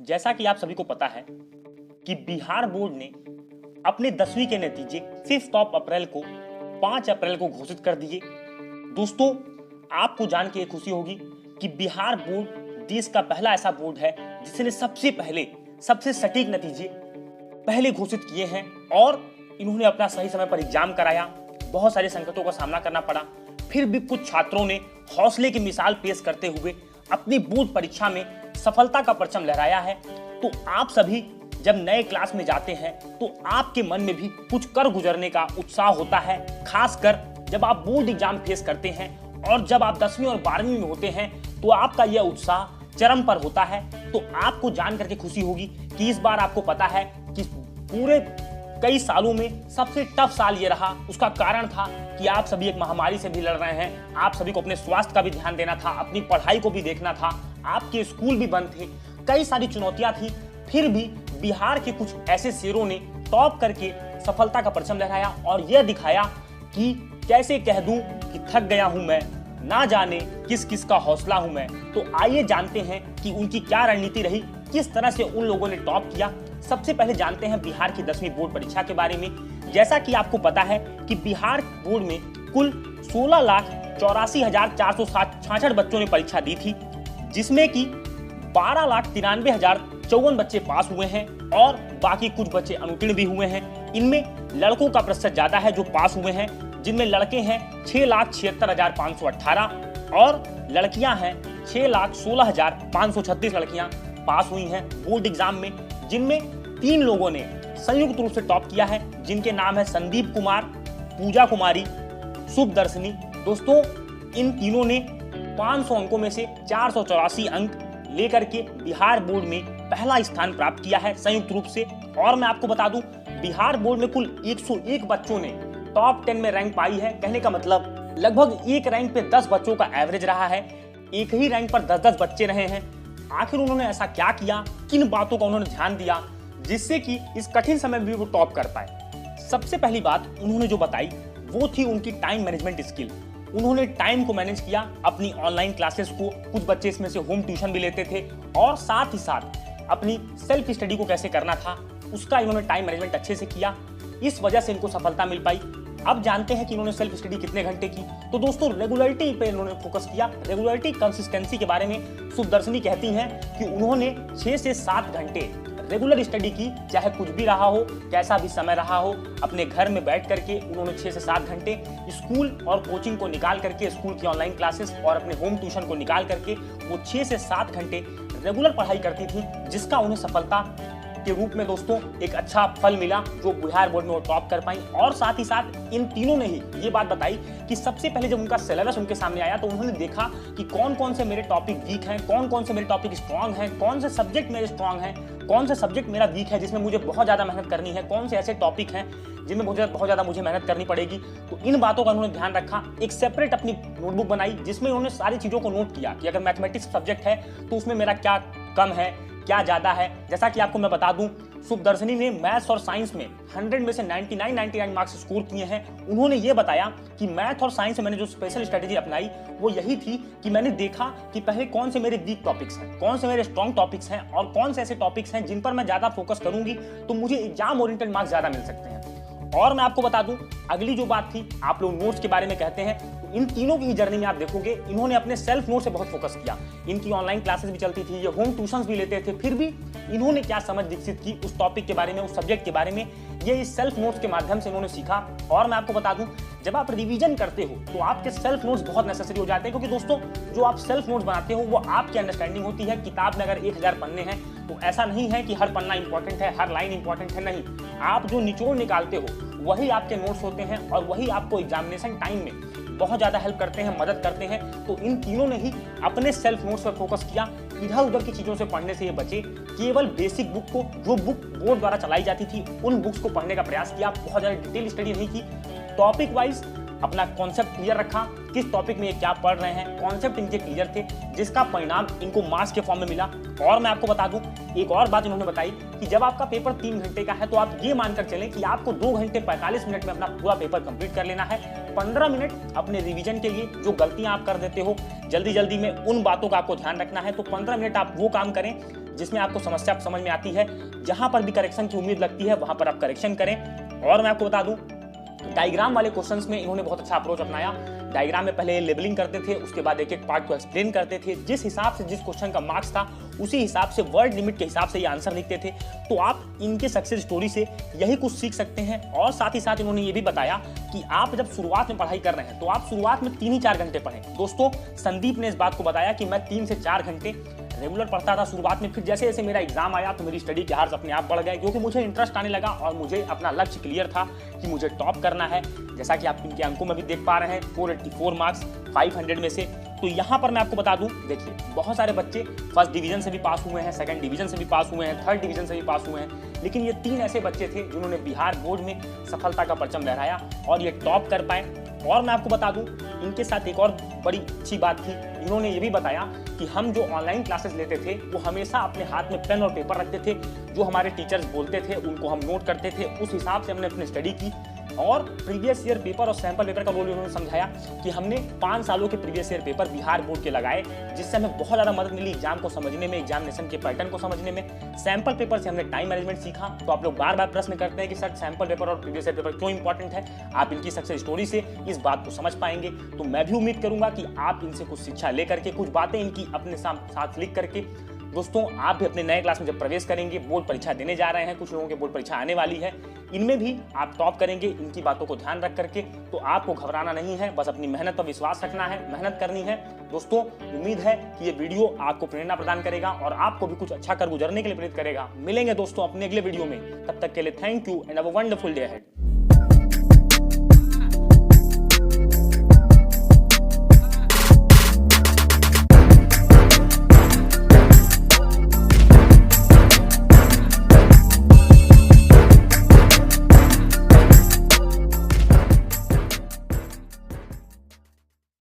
जैसा कि आप सभी को पता है कि बिहार बोर्ड ने अपने 10वीं के नतीजे 5 अप्रैल को 5 अप्रैल को घोषित कर दिए। दोस्तों, आपको जान के खुशी होगी कि बिहार बोर्ड देश का पहला ऐसा बोर्ड है जिसने सबसे पहले सबसे सटीक नतीजे पहले घोषित किए हैं और इन्होंने अपना सही समय पर एग्जाम कराया। बहुत सारे संकटों का सामना करना पड़ा, फिर भी कुछ छात्रों ने हौसले की मिसाल पेश करते हुए अपनी बोर्ड परीक्षा में सफलता का परचम लहराया है। तो आप सभी जब नए क्लास में जाते हैं तो आपके मन में भी कुछ कर गुजरने का उत्साह होता है, खासकर जब आप बोर्ड एग्जाम फेस करते हैं और जब आप 10वीं और 12वीं में होते हैं तो आपका यह उत्साह चरम पर होता है। तो आपको जान करके खुशी होगी कि इस बार आपको पता है कि पूरे कई सालों में सबसे टफ साल ये रहा। उसका कारण था कि आप सभी एक महामारी से भी लड़ रहे हैं, आप सभी को अपने स्वास्थ्य का भी ध्यान देना था, अपनी पढ़ाई को भी देखना था, आपके स्कूल भी बंद थे, कई सारी चुनौतियां थी। फिर भी बिहार के कुछ ऐसे शेरों ने टॉप करके सफलता का परचम लहराया और यह दिखाया कि कैसे कह दूं कि थक गया हूं मैं, ना जाने किस किस का हौसला हूं मैं। तो आइए जानते हैं कि उनकी क्या रणनीति रही, किस तरह से उन लोगों ने टॉप किया। सबसे पहले जानते हैं बिहार की 10वीं बोर्ड परीक्षा के बारे में। जैसा कि आपको पता है कि बिहार बोर्ड में कुल 16,84,466 बच्चों ने परीक्षा दी थी, जिसमें कि 12,93,054 बच्चे पास हुए हैं और बाकी कुछ बच्चे अनुत्तीर्ण भी हुए हैं। इनमें लड़कों का प्रतिशत ज्यादा है जो पास हुए हैं, जिनमें लड़के हैं 6,76,518 और लड़कियां हैं 6,16,536 लड़कियां पास हुई हैं बोर्ड एग्जाम में, जिनमें 3 लोगों ने संयुक्त रूप से टॉप किया है, जिनके नाम है संदीप कुमार, पूजा कुमारी, शुभदर्शनी। दोस्तों, इन तीनों ने 500 अंकों में से 484 अंक लेकर के बिहार बोर्ड में पहला स्थान प्राप्त किया है संयुक्त रूप से। और मैं आपको बता दूं, बिहार बोर्ड में कुल 101 बच्चों ने टॉप 10 में रैंक पाई है। कहने का मतलब लगभग एक रैंक पे 10 बच्चों का एवरेज रहा है, एक ही रैंक पर 10-10 बच्चे रहे हैं। आखिर उन्होंने ऐसा क्या किया, किन बातों का उन्होंने ध्यान दिया जिससे कि इस कठिन समय में भी वो टॉप कर पाए। सबसे पहली बात उन्होंने जो बताई वो थी उनकी टाइम मैनेजमेंट स्किल। उन्होंने टाइम को मैनेज किया, अपनी ऑनलाइन क्लासेस को, कुछ बच्चे इसमें से होम ट्यूशन भी लेते थे, और साथ ही साथ अपनी सेल्फ स्टडी को कैसे करना था उसका इन्होंने टाइम मैनेजमेंट अच्छे से किया। इस वजह से इनको सफलता मिल पाई। अब जानते हैं कि इन्होंने सेल्फ स्टडी कितने घंटे की। तो दोस्तों, रेगुलरिटी पे इन्होंने फोकस किया। रेगुलरिटी, कंसिस्टेंसी के बारे में शुभदर्शनी कहती हैं कि उन्होंने 6 से 7 घंटे रेगुलर स्टडी की, चाहे कुछ भी रहा हो, कैसा भी समय रहा हो। अपने घर में बैठ करके उन्होंने 6 से 7 घंटे स्कूल और कोचिंग को निकाल करके, स्कूल की ऑनलाइन क्लासेस और अपने होम ट्यूशन को निकाल करके वो 6 से 7 घंटे रेगुलर पढ़ाई करती थी, जिसका उन्हें सफलता के रूप में दोस्तों एक अच्छा फल मिला, जो बिहार बोर्ड में वो टॉप कर पाई। और साथ ही साथ इन तीनों ने ही ये बात बताई कि सबसे पहले जब उनका सिलेबस उनके सामने आया तो उन्होंने देखा कि कौन कौन से मेरे टॉपिक वीक हैं, कौन कौन से मेरे टॉपिक स्ट्रांग हैं, कौन से सब्जेक्ट मेरे स्ट्रांग हैं, कौन से सब्जेक्ट मेरा वीक है जिसमें मुझे बहुत ज्यादा मेहनत करनी है, कौन से ऐसे टॉपिक हैं जिनमें मुझे बहुत ज्यादा मेहनत करनी पड़ेगी। तो इन बातों का उन्होंने ध्यान रखा। एक सेपरेट अपनी नोटबुक बनाई जिसमें उन्होंने सारी चीजों को नोट किया कि अगर मैथमेटिक्स सब्जेक्ट है तो उसमें मेरा क्या कम है, क्या ज्यादा है। जैसा कि आपको मैं बता दूं, शुभदर्शनी ने मैथ्स और साइंस में 100 में से 99 मार्क्स स्कोर किए हैं। उन्होंने ये बताया कि मैथ और साइंस में मैंने जो स्पेशल स्ट्रेटेजी अपनाई वो यही थी कि मैंने देखा कि पहले कौन से मेरे वीक टॉपिक्स हैं, कौन से मेरे स्ट्रॉन्ग टॉपिक्स हैं और कौन से ऐसे टॉपिक्स हैं जिन पर मैं ज्यादा फोकस करूंगी तो मुझे एग्जाम ओरिएंटेड मार्क्स ज्यादा मिल सकते हैं। और मैं आपको बता दूं, अगली जो बात थी, आप लोग नोट्स के बारे में कहते हैं, तो इन तीनों की जर्नी में आप देखोगे इन्होंने अपने सेल्फ नोट से बहुत फोकस किया। इनकी ऑनलाइन क्लासेस भी चलती थी, ये होम ट्यूशंस भी लेते थे, फिर भी इन्होंने क्या समझ विकसित की उस टॉपिक के बारे में, उस सब्जेक्ट के बारे में, ये इस सेल्फ नोट्स के माध्यम से इन्होंने सीखा। और मैं आपको बता दूं, जब आप रिवीजन करते हो तो आपके सेल्फ नोट्स बहुत नेसेसरी हो जाते हैं, क्योंकि दोस्तों जो आप सेल्फ नोट्स बनाते हो वो आपकी अंडरस्टैंडिंग होती है। किताब में अगर 1000 पन्ने हैं तो ऐसा नहीं है कि हर पन्ना इंपॉर्टेंट है, हर लाइन इंपॉर्टेंट है, नहीं। आप जो निचोड़ निकालते हो वही आपके नोट्स होते हैं और वही आपको एग्जामिनेशन टाइम में बहुत ज्यादा हेल्प करते हैं, मदद करते हैं। तो इन तीनों ने ही अपने सेल्फ नोट्स पर फोकस किया, इधर उधर की चीजों से पढ़ने से ये बचे, केवल बेसिक बुक को, जो बुक बोर्ड द्वारा चलाई जाती थी, उन बुक्स को पढ़ने का प्रयास किया। बहुत ज्यादा डिटेल स्टडी नहीं की, टॉपिक वाइज अपना कॉन्सेप्ट क्लियर रखा, किस टॉपिक में ये क्या पढ़ रहे हैं, कॉन्सेप्ट इनके क्लियर थे, जिसका परिणाम इनको मार्क्स के फॉर्म में मिला। और मैं आपको बता दूं, एक और बात इन्होंने बताई कि जब आपका पेपर 3 घंटे का है तो आप ये मानकर चलें कि आपको 2 घंटे 45 मिनट में अपना पूरा पेपर कंप्लीट कर लेना है। 15 मिनट अपने रिवीजन के लिए, जो गलतियां आप कर देते हो जल्दी जल्दी में, उन बातों का आपको ध्यान रखना है। तो 15 मिनट आप वो काम करें जिसमें आपको समस्या समझ में आती है। जहां पर भी करेक्शन की उम्मीद लगती है वहां पर आप करेक्शन करें। और मैं आपको बता दूं, डायग्राम वाले क्वेश्चंस में इन्होंने बहुत अच्छा अप्रोच अपनाया। डायग्राम में पहले लेबलिंग करते थे, उसके बाद एक एक पार्ट को एक्सप्लेन करते थे, जिस हिसाब से जिस क्वेश्चन का मार्क्स था उसी हिसाब से वर्ड लिमिट के हिसाब से ये आंसर लिखते थे। तो आप इनके सक्सेस स्टोरी से यही कुछ सीख सकते हैं। और साथ ही साथ इन्होंने ये भी बताया कि आप जब शुरुआत में पढ़ाई कर रहे हैं तो आप शुरुआत में 3 ही 4 घंटे पढ़ें। दोस्तों, संदीप ने इस बात को बताया कि मैं 3 से 4 घंटे रेगुलर पढ़ता था शुरुआत में, फिर जैसे जैसे मेरा एग्जाम आया तो मेरी स्टडी के हार्स अपने आप बढ़ गए, क्योंकि मुझे इंटरेस्ट आने लगा और मुझे अपना लक्ष्य क्लियर था कि मुझे टॉप करना है। जैसा कि आप इनके अंकों में भी देख पा रहे हैं, 484 मार्क्स 500 में से। तो यहाँ पर मैं आपको बता दूं, देखिए बहुत सारे बच्चे फर्स्ट डिवीजन से भी पास हुए हैं, सेकंड डिवीजन से भी पास हुए हैं, थर्ड डिवीजन से भी पास हुए हैं, लेकिन ये 3 ऐसे बच्चे थे जिन्होंने बिहार बोर्ड में सफलता का परचम लहराया और ये टॉप कर पाए। और मैं आपको बता दूं, इनके साथ एक और बड़ी अच्छी बात थी, इन्होंने ये भी बताया कि हम जो ऑनलाइन क्लासेस लेते थे वो हमेशा अपने हाथ में पेन और पेपर रखते थे, जो हमारे टीचर्स बोलते थे उनको हम नोट करते थे, उस हिसाब से हमने अपनी स्टडी की। और प्रीवियस ईयर पेपर और सैंपल पेपर का रोल उन्होंने समझाया कि हमने 5 सालों के previous year paper Bihar board के लगाए, जिससे हमें बहुत ज़्यादा मदद मिली एग्जाम को समझने में, एग्जामिनेशन के पैटर्न को समझने में। सैंपल पेपर से हमने टाइम मैनेजमेंट सीखा। तो आप लोग बार बार प्रश्न करते हैं कि सर सैंपल पेपर और प्रीवियस ईयर पेपर क्यों इंपॉर्टेंट है, आप इनकी सक्सेस स्टोरी से इस बात को समझ पाएंगे। तो मैं भी उम्मीद करूंगा कि आप इनसे कुछ शिक्षा लेकर के, कुछ बातें इनकी अपने साथ लिख करके, दोस्तों आप भी अपने नए क्लास में जब प्रवेश करेंगे, बोर्ड परीक्षा देने जा रहे हैं, कुछ लोगों के बोर्ड परीक्षा आने वाली है, इनमें भी आप टॉप करेंगे इनकी बातों को ध्यान रख करके। तो आपको घबराना नहीं है, बस अपनी मेहनत पर विश्वास रखना है, मेहनत करनी है। दोस्तों, उम्मीद है कि ये वीडियो आपको प्रेरणा प्रदान करेगा और आपको भी कुछ अच्छा कर गुजरने के लिए प्रेरित करेगा। मिलेंगे दोस्तों अपने अगले वीडियो में, तब तक के लिए thank you and have a wonderful day ahead.